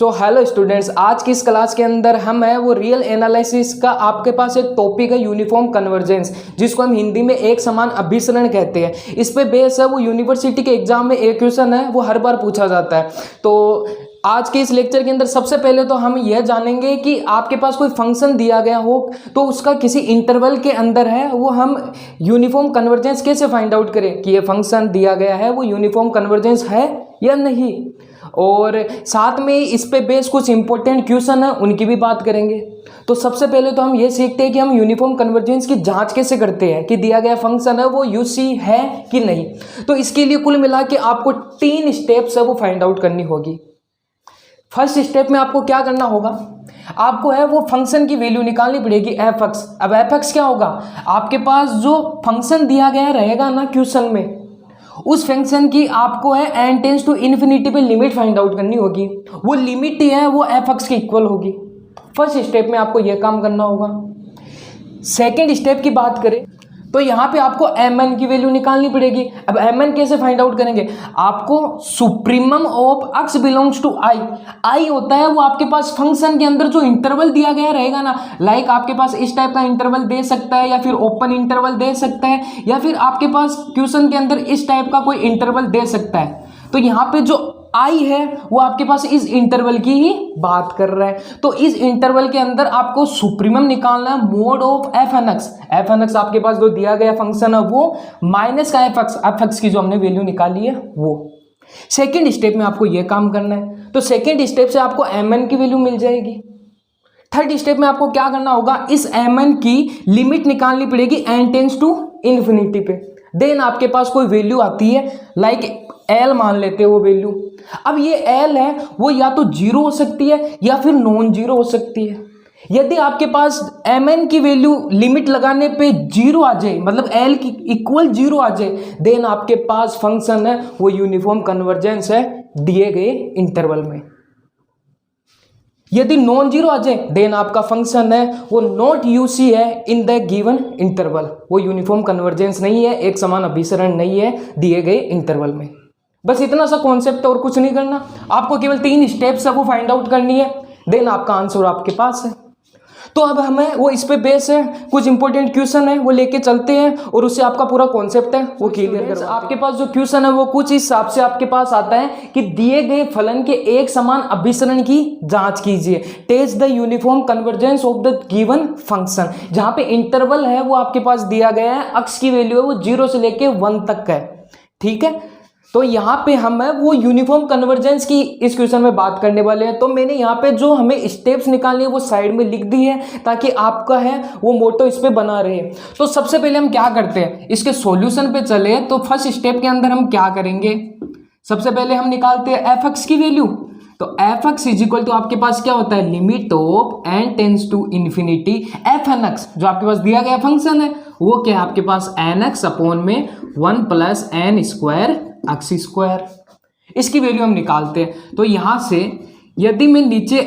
Hello students, आज की इस क्लास के अंदर हम है वो रियल एनालिसिस का आपके पास एक टॉपिक है यूनिफॉर्म कन्वर्जेंस, जिसको हम हिंदी में एक समान अभिसरण कहते हैं। इस पे बेस है वो यूनिवर्सिटी के एग्जाम में एक क्वेश्चन है वो हर बार पूछा जाता है। तो आज के इस लेक्चर के अंदर सबसे पहले तो हम यह जानेंगे कि आपके पास कोई फंक्शन दिया गया हो तो उसका किसी इंटरवल के अंदर है वो हम यूनिफॉर्म कन्वर्जेंस कैसे फाइंड आउट करें कि ये फंक्शन दिया गया है वो यूनिफॉर्म कन्वर्जेंस है या नहीं। और साथ में इस पे बेस कुछ इंपॉर्टेंट क्वेश्चन है उनकी भी बात करेंगे। तो सबसे पहले तो हम ये सीखते हैं कि हम यूनिफॉर्म कन्वर्जेंस की जांच कैसे करते हैं कि दिया गया फंक्शन है वो यूसी है कि नहीं। तो इसके लिए कुल मिला के आपको 3 स्टेप्स है वो फाइंड आउट करनी होगी। फर्स्ट स्टेप में आपको क्या करना होगा, आपको है वो फंक्शन की वैल्यू निकालनी पड़ेगी एफ एक्स। अब एफ एक्स क्या होगा, आपके पास जो फंक्शन दिया गया रहेगा ना क्वेश्चन में, उस फंक्शन की आपको है n टेंस टू इन्फिनिटी पे लिमिट फाइंड आउट करनी होगी। वो लिमिट ही है वो एफ एक्स के इक्वल होगी। फर्स्ट स्टेप में आपको यह काम करना होगा। सेकेंड स्टेप की बात करें तो यहाँ पे आपको mn की वैल्यू निकालनी पड़ेगी। अब mn कैसे फाइंड आउट करेंगे, आपको supremum of x belongs to i होता है वो आपके पास फंक्शन के अंदर जो इंटरवल दिया गया रहेगा ना, लाइक आपके पास इस टाइप का इंटरवल दे सकता है या फिर ओपन इंटरवल दे सकता है या फिर आपके पास क्वेश्चन के अंदर इस टाइप का कोई इंटरवल दे सकता है। तो यहाँ पे जो आई है वो आपके पास इस इंटरवल की ही बात कर रहा है। तो इस इंटरवल के अंदर आपको सुप्रीमम निकालना है mod of F N X. F N X आपके पास जो दिया गया फंक्शन है वो माइनस का एफ एक्स की जो हमने वैल्यू निकाली है वो। सेकेंड स्टेप में आपको ये काम करना है। तो सेकेंड स्टेप से आपको एम एन की वैल्यू मिल जाएगी। थर्ड स्टेप में आपको क्या करना होगा, इस एम एन की लिमिट निकालनी पड़ेगी एन टेंस टू इन्फिनिटी पे। देन आपके पास कोई वैल्यू आती है लाइक एल मान लेते हैं वो वैल्यू। अब ये एल है वो या तो जीरो हो सकती है या फिर नॉन जीरो हो सकती है। यदि आपके पास एम एन की वैल्यू लिमिट लगाने पे जीरो आ जाए, मतलब एल की इक्वल जीरो आ जाए, देन आपके पास फंक्शन है वो यूनिफॉर्म कन्वर्जेंस है दिए गए इंटरवल में। यदि नॉन जीरो आ जाए देन आपका फंक्शन है वो नॉट यूसी है इन द गिवन इंटरवल, वो यूनिफॉर्म कन्वर्जेंस नहीं है, एक समान अभिसरण नहीं है दिए गए इंटरवल में। बस इतना सा कॉन्सेप्ट और कुछ नहीं करना, आपको केवल 3 स्टेप्स है वो फाइंड आउट करनी है, देन आपका आंसर आपके पास है। तो अब हमें वो इस पे बेस है कुछ इंपॉर्टेंट क्वेश्चन है वो लेके चलते हैं और उससे आपका पूरा कॉन्सेप्ट है वो क्लियर करवा। आपके पास जो क्वेश्चन है वो कुछ इस हिसाब से आपके पास आता है कि दिए गए फलन के एक समान अभिसरण की जांच कीजिए। Test the uniform convergence of the given function. जहां पे इंटरवल है वो आपके पास दिया गया है, x की वैल्यू है वो 0 से लेके 1 तक का है, ठीक है। तो यहाँ पे हम है वो यूनिफॉर्म कन्वर्जेंस की इस क्वेश्चन में बात करने वाले हैं। तो मैंने यहाँ पे जो हमें स्टेप्स निकालनी है वो साइड में लिख दी है ताकि आपका है वो मोटो इस पे बना रहे। तो सबसे पहले हम क्या करते हैं, इसके सॉल्यूशन पे चले। तो फर्स्ट स्टेप के अंदर हम क्या करेंगे, सबसे पहले हम निकालते हैं एफ एक्स की वैल्यू। तो F X is equal to आपके पास क्या होता है, limit of N tends to infinity F N X, जो आपके पास दिया गया फंक्शन है वो क्या है आपके पास एन एक्स अपॉन में 1 plus N square X square. इसकी वैल्यू हम निकालते हैं। तो यहां से यदि मैं नीचे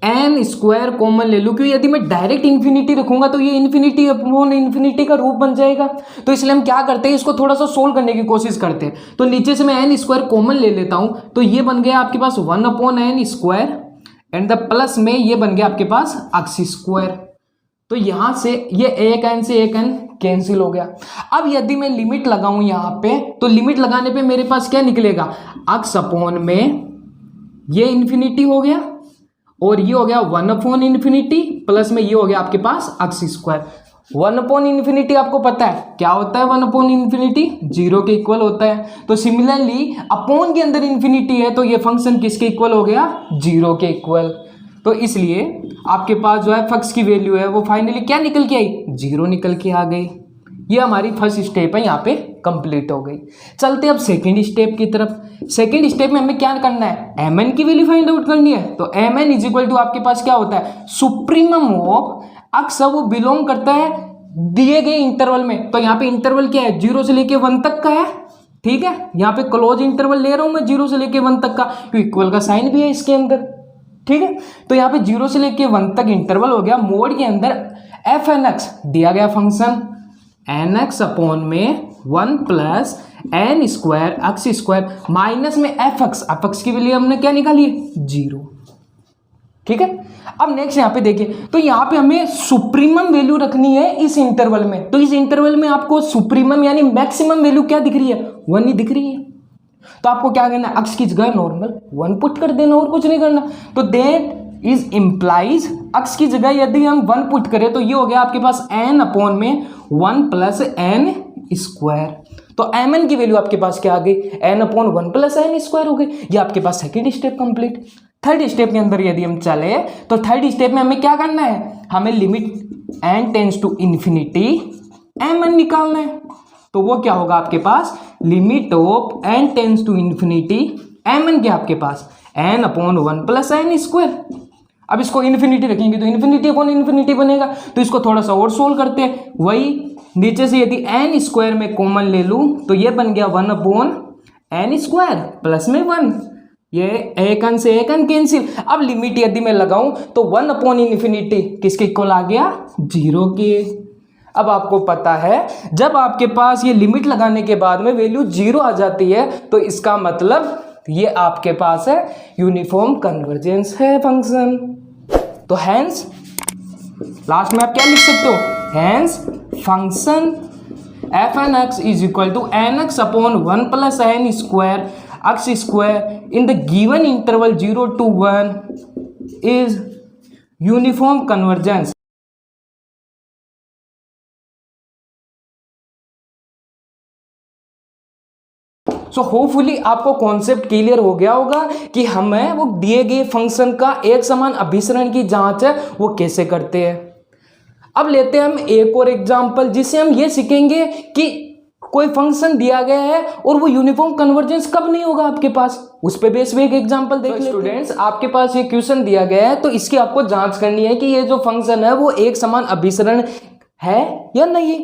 एन स्क्वायर कॉमन ले लूं, क्योंकि यदि मैं डायरेक्ट इन्फिनिटी रखूंगा तो ये इन्फिनिटी अपॉन इन्फिनिटी का रूप बन जाएगा। तो इसलिए हम क्या करते हैं, इसको थोड़ा सा सोल्व करने की कोशिश करते हैं। तो नीचे से मैं एन स्क्वायर कॉमन ले लेता हूं, तो ये बन गया आपके पास 1 upon N square and the plus में ये बन गया आपके पास एक्स स्क्वायर। तो यहां से ये एक एन से एक एन कैंसिल हो गया। अब यदि मैं लिमिट लगाऊं यहां पे, तो लिमिट लगाने पे मेरे पास क्या निकलेगा, एक्स अपॉन में ये इन्फिनिटी हो गया और ये हो गया 1 अपॉन इन्फिनिटी प्लस में ये हो गया आपके पास एक्स स्क्वायर। 1 अपॉन इन्फिनिटी आपको पता है क्या होता है, 1 अपॉन इन्फिनिटी 0 के इक्वल होता है। तो सिमिलरली अपॉन के अंदर इन्फिनिटी है तो ये फंक्शन किसके इक्वल हो गया, 0 के इक्वल। तो इसलिए आपके पास जो है फक्स की वैल्यू है वो फाइनली क्या निकल के आई, 0 निकल के आ गई। ये हमारी फर्स्ट स्टेप है यहाँ पे कंप्लीट हो गई। चलते अब सेकंड स्टेप की तरफ। सेकंड स्टेप में हमें क्या करना है, एम एन की वैल्यू फाइंड आउट करनी है। तो M N is equal to आपके पास क्या होता है, सुप्रीमम ऑफ एक्स, वो बिलोंग करता है दिए गए इंटरवल में। तो यहाँ पे इंटरवल क्या है, 0 से लेके 1 तक का है, ठीक है। यहाँ पे क्लोज इंटरवल ले रहा हूं मैं 0 से लेके 1 तक का, क्योंकि इक्वल का साइन भी है इसके अंदर, ठीक है। तो यहाँ पे 0 से लेके 1 तक इंटरवल हो गया। मोड के अंदर एफ एन एक्स दिया गया फंक्शन एन एक्स अपॉन में 1 plus N square X square minus में एफ एक्स की वैल्यू हमने क्या निकाली है, 0। ठीक है। अब नेक्स्ट यहाँ पे देखिए, तो यहाँ पे हमें सुप्रीमम वैल्यू रखनी है इस इंटरवल में। तो इस इंटरवल में आपको सुप्रीमम यानी मैक्सिमम वैल्यू क्या दिख रही है, 1 ही दिख रही है। तो आपको क्या करना है, अक्स की जगह नॉर्मल 1 पुट कर देना और कुछ नहीं करना। तो दैट इज इम्प्लाइज, अक्स की जगह यदि हम 1 पुट करें तो ये हो गया आपके पास n अपॉन में 1 प्लस n स्क्वायर। तो mn की वैल्यू आपके पास क्या आ गई, n upon 1 plus n square हो गई। ये आपके पास second step complete. Third step के अंदर यदि हम चले तो थर्ड स्टेप में हमें क्या करना है, हमें limit n tends to infinity mn निकालना है। तो वो क्या होगा आपके पास, limit of n tends to infinity mn क्या आपके पास n upon 1 plus n square. अब इसको इन्फिनिटी रखेंगे तो इन्फिनिटी अपॉन इन्फिनिटी बनेगा। तो इसको थोड़ा सा और सोल्व करते हैं। वही नीचे से यदि n स्क्वायर में कॉमन ले लूं तो ये बन गया 1 अपॉन n स्क्वायर प्लस में 1, ये एक अंक से एक अंक कैंसिल। अब लिमिट यदि मैं लगाऊं तो 1 अपॉन इन्फिनिटी किसके इक्वल आ गया, 0 के। अब आपको पता है जब आपके पास ये लिमिट लगाने के बाद में वैल्यू 0 आ जाती है तो इसका मतलब ये आपके पास है यूनिफॉर्म कन्वर्जेंस है फंक्शन। तो हैंस लास्ट में आप क्या लिख सकते हो, hence function F N X is equal to N X upon 1 plus N square X square in the given interval 0 to 1 is uniform convergence. So hopefully आपको concept clear हो गया होगा कि हमें वो दिए गए फंक्शन का एक समान अभिसरण की जांच है वो कैसे करते हैं। अब लेते हैं हम एक और एग्जांपल जिससे हम ये सीखेंगे कि कोई फंक्शन दिया गया है और वो यूनिफॉर्म कन्वर्जेंस कब नहीं होगा आपके पास, उस पे बेस पे एक एग्जांपल देख लेते हैं। स्टूडेंट्स आपके पास ये क्वेश्चन दिया गया है तो इसकी आपको जांच करनी है कि ये जो फंक्शन है वो एक समान अभिसरण है या नहीं।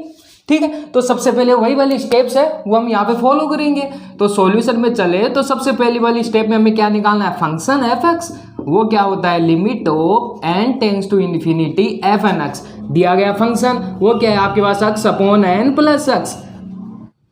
ठीक है, तो सबसे पहले वही वाली स्टेप्स है वो हम यहाँ पे फॉलो करेंगे। तो सॉल्यूशन में चले तो सबसे पहली वाली स्टेप में हमें क्या निकालना है, फंक्शन एफ एक्स। वो क्या होता है, limit of N tends to infinity F N X. दिया गया फंक्शन वो क्या है आपके पास, X upon N plus X.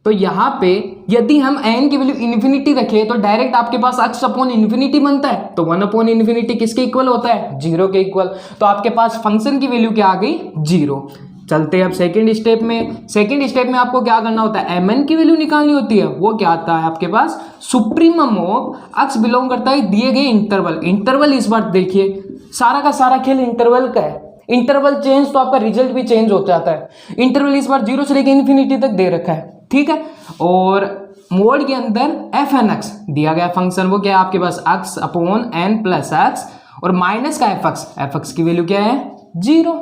तो यहाँ पे यदि हम n की वैल्यू इन्फिनिटी रखें तो डायरेक्ट आपके पास x अपॉन इन्फिनिटी बनता है। तो 1 अपॉन इन्फिनिटी किसके इक्वल होता है, 0 के इक्वल। तो आपके पास फंक्शन की वैल्यू क्या आ गई, 0। चलते हैं अब सेकंड स्टेप में। सेकंड स्टेप में आपको क्या करना होता है, mn की वैल्यू निकालनी होती है। वो क्या आता है आपके पास, सुप्रीमम ऑफ x बिलोंग करता है दिए गए इंटरवल। इंटरवल इस बार देखिए सारा का सारा खेल इंटरवल का है। इंटरवल चेंज तो आपका रिजल्ट भी चेंज हो जाता है। इंटरवल इस बार 0 से लेकर इन्फिनिटी तक दे रखा है, ठीक है। और मोड के अंदर एफ एन एक्स दिया गया फंक्शन वो क्या है आपके पास, X upon N plus X और माइनस का एफ एक्स की वैल्यू क्या है, 0।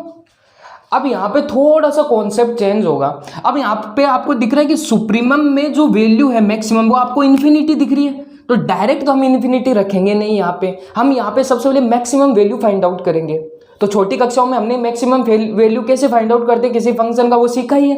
अब यहाँ पे थोड़ा सा कॉन्सेप्ट चेंज होगा। अब यहाँ पे आपको दिख रहा है कि सुप्रीमम में जो वैल्यू है मैक्सिमम वो आपको इन्फिनिटी दिख रही है। तो डायरेक्ट तो हम इन्फिनिटी रखेंगे नहीं, हम यहाँ पे सबसे पहले मैक्सिमम वैल्यू फाइंड आउट करेंगे। तो छोटी कक्षाओं में हमने मैक्सिमम वैल्यू कैसे फाइंड आउट करते हैं किसी फंक्शन का वो सीखा ही है।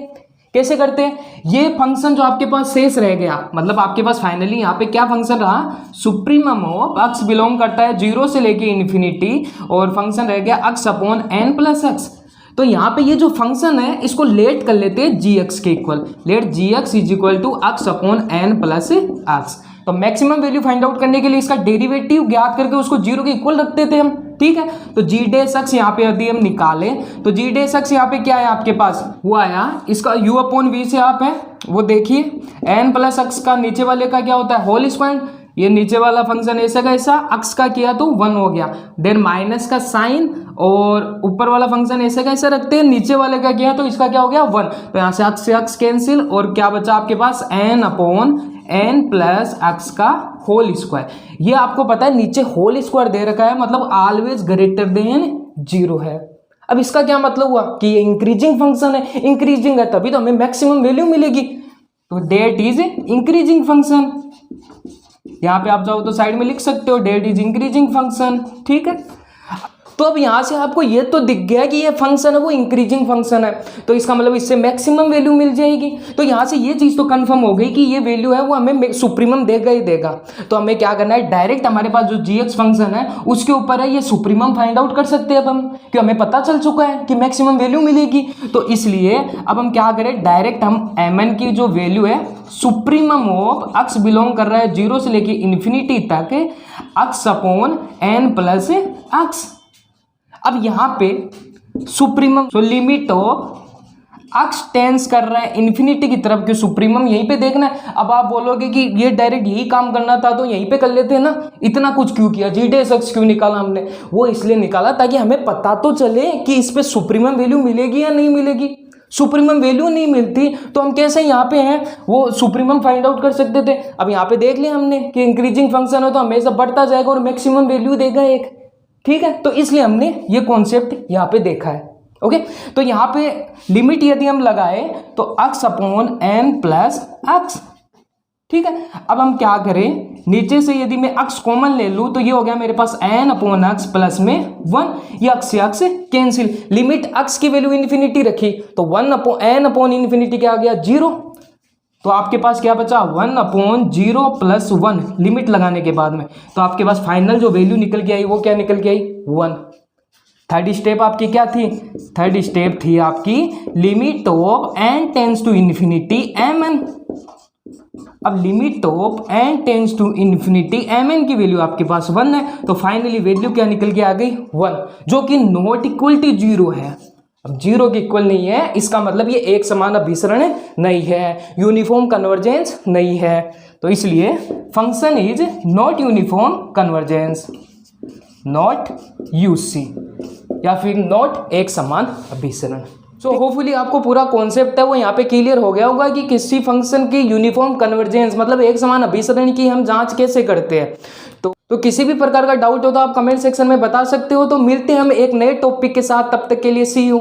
कैसे करते हैं, ये फंक्शन जो आपके पास शेष रह गया, मतलब आपके पास फाइनली यहाँ पे क्या फंक्शन रहा, सुप्रीमम ऑफ एक्स बिलोंग करता है 0 से लेके इन्फिनिटी और फंक्शन रह गया X upon N plus X. तो यहाँ पे ये जो फंक्शन है इसको लेट कर लेते हैं जी एक्स के इक्वल। Let G X is equal to X upon N plus X. तो मैक्सिमम वैल्यू फाइंड आउट करने के लिए इसका डेरिवेटिव ज्ञात करके उसको 0 के इक्वल रख देते हम, ठीक है। तो जी डैश एक्स यहाँ पे यदि हम निकालें तो जी डैश एक्स यहाँ पे क्या है आपके पास, वो आया इसका u अपॉन वी से आप है वो देखिए n प्लस एक्स का नीचे वाले का क्या होता है, होल स्क्वायर। ये नीचे वाला फंक्शन ऐसा का ऐसा एक्स का किया तो 1 हो गया, देन माइनस का साइन और ऊपर वाला फंक्शन ऐसे का ऐसा रखते हैं, नीचे वाले का किया तो इसका क्या हो गया 1। तो यहाँ से एक्स कैंसिल और क्या बचा आपके पास n upon N plus x का होल स्क्वायर। ये आपको पता है नीचे होल स्क्वायर दे रखा है मतलब ऑलवेज ग्रेटर देन 0 है। अब इसका क्या मतलब हुआ कि ये इंक्रीजिंग फंक्शन है, इंक्रीजिंग है तभी तो हमें मैक्सिमम वैल्यू मिलेगी। तो डेट इज इंक्रीजिंग फंक्शन। यहाँ पे आप जाओ तो साइड में लिख सकते हो डेट इज इंक्रीजिंग फंक्शन, ठीक है। तो अब यहाँ से आपको ये तो दिख गया कि ये फंक्शन है वो इंक्रीजिंग फंक्शन है, तो इसका मतलब इससे मैक्सिमम वैल्यू मिल जाएगी। तो यहाँ से ये चीज़ तो कंफर्म हो गई कि ये वैल्यू है वो हमें सुप्रीमम देगा ही देगा। तो हमें क्या करना है, डायरेक्ट हमारे पास जो जी एक्स फंक्शन है उसके ऊपर है ये सुप्रीमम फाइंड आउट कर सकते हैं अब हम, क्योंकि हमें पता चल चुका है कि मैक्सिमम वैल्यू मिलेगी। तो इसलिए अब हम क्या करें, डायरेक्ट हम एम एन की जो वैल्यू है सुप्रीमम ऑफ एक्स बिलोंग कर रहा है 0 से लेके इन्फिनिटी तक x upon N plus x. अब यहाँ पे supremum, so limit of x tends कर रहा है इन्फिनिटी की तरफ, कि सुप्रीमम यहीं पे देखना है। अब आप बोलोगे कि ये डायरेक्ट यही काम करना था तो यहीं पे कर लेते हैं ना, इतना कुछ क्यों किया, जी डेस एक्स क्यों निकाला हमने? वो इसलिए निकाला ताकि हमें पता तो चले कि इस पे सुप्रीमम वैल्यू मिलेगी या नहीं मिलेगी। सुप्रीमम वैल्यू नहीं मिलती तो हम कैसे यहाँ पे हैं वो सुप्रीमम फाइंड आउट कर सकते थे। अब यहाँ पे देख लिया हमने कि इंक्रीजिंग फंक्शन हो तो हमेशा बढ़ता जाएगा और मैक्सिमम वैल्यू देगा एक, ठीक है। तो इसलिए हमने ये कॉन्सेप्ट यहाँ पे देखा है। ओके, तो यहाँ पे लिमिट यदि हम लगाए तो x upon n plus x, ठीक है। अब हम क्या करें, नीचे से यदि मैं x कॉमन ले लूँ तो ये हो गया मेरे पास n अपॉन x प्लस में 1, ये x से x कैंसिल, लिमिट x की वैल्यू इन्फिनिटी रखी तो 1 अपॉन n अपॉन इन्फिनिटी क्या आ गया 0, तो आपके पास क्या बचा 1 अपॉन 0 प्लस 1 लिमिट लगाने के बाद में, तो आपके पास फाइनल जो वैल्यू निकल के आई वो क्या निकल के आई 1। थर्ड स्टेप आपकी क्या थी, थर्ड स्टेप थी आपकी limit of n tends to infinity mn। अब limit of n tends to infinity mn की वैल्यू आपके पास 1 है, तो फाइनली वैल्यू क्या निकल के आ गई 1, जो कि नॉट इक्वल टू 0 है। अब 0 के इक्वल नहीं है, इसका मतलब ये एक समान अभिसरण नहीं है, यूनिफॉर्म कन्वर्जेंस नहीं है, तो इसलिए function is not uniform convergence, not UC, या फिर नॉट एक समान अभिसरण। सो होपफुली आपको पूरा कॉन्सेप्ट है वो यहाँ पे क्लियर हो गया होगा कि किसी फंक्शन की यूनिफॉर्म कन्वर्जेंस मतलब एक समान अभिसरण की हम जांच कैसे करते हैं। तो किसी भी प्रकार का डाउट हो तो आप कमेंट सेक्शन में बता सकते हो। तो मिलते हैं हम एक नए टॉपिक के साथ, तब तक के लिए सी यू।